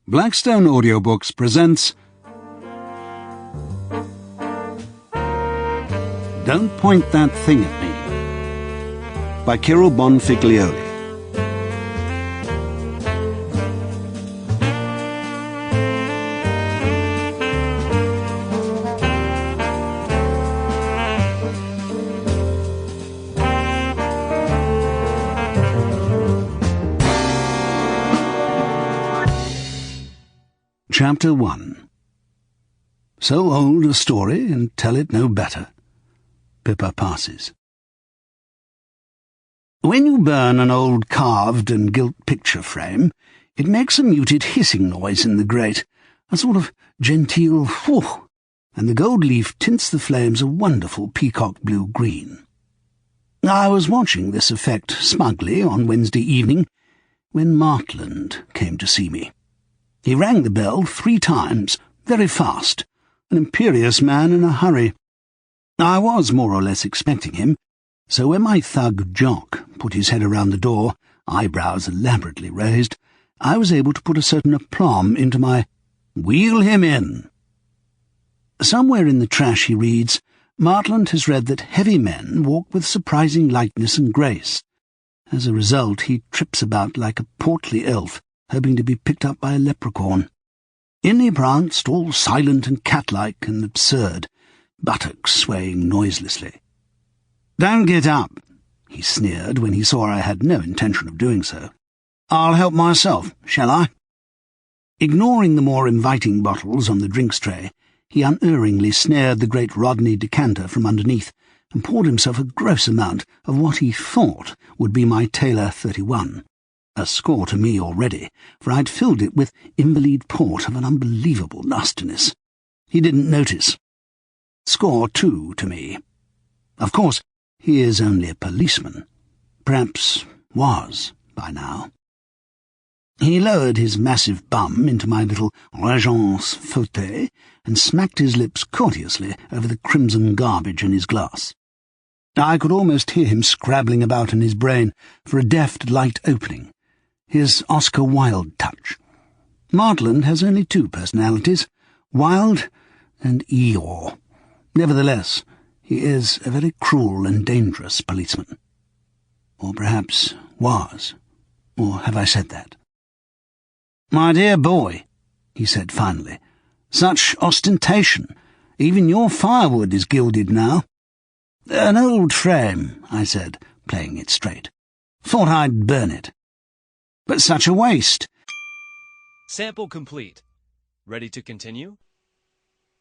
Blackstone Audiobooks presents Don't Point That Thing at Me by Kyril Bonfiglioli. Chapter 1. So old a story, and tell it no better. Pippa passes. When you burn an old carved and gilt picture frame, it makes a muted hissing noise in the grate, a sort of genteel whoo, and the gold leaf tints the flames a wonderful peacock blue-green. I was watching this effect smugly on Wednesday evening when Martland came to see me. He rang the bell 3 times, very fast, an imperious man in a hurry. I was more or less expecting him, so when my thug Jock put his head around the door, eyebrows elaborately raised, I was able to put a certain aplomb into my "Wheel him in." Somewhere in the trash he reads, Martland has read that heavy men walk with surprising lightness and grace. As a result, he trips about like a portly elf, hoping to be picked up by a leprechaun. In he pranced, all silent and cat-like and absurd, buttocks swaying noiselessly. "Don't get up," he sneered when he saw I had no intention of doing so. "I'll help myself, shall I?" Ignoring the more inviting bottles on the drinks tray, he unerringly snared the great Rodney decanter from underneath and poured himself a gross amount of what he thought would be my Taylor 31. A score to me already, for I'd filled it with Invalid port of an unbelievable nastiness. He didn't notice. Score 2 to me. Of course, he is only a policeman. Perhaps was by now. He lowered his massive bum into my little Regence fauteuil and smacked his lips courteously over the crimson garbage in his glass. I could almost hear him scrabbling about in his brain for a deft, light opening. His Oscar Wilde touch. Martland has only 2 personalities, Wilde and Eeyore. Nevertheless, he is a very cruel and dangerous policeman. Or perhaps was. Or have I said that? "My dear boy," he said finally, "such ostentation. Even your firewood is gilded now." "An old frame," I said, playing it straight. "Thought I'd burn it. But such a waste." Sample complete. Ready to continue?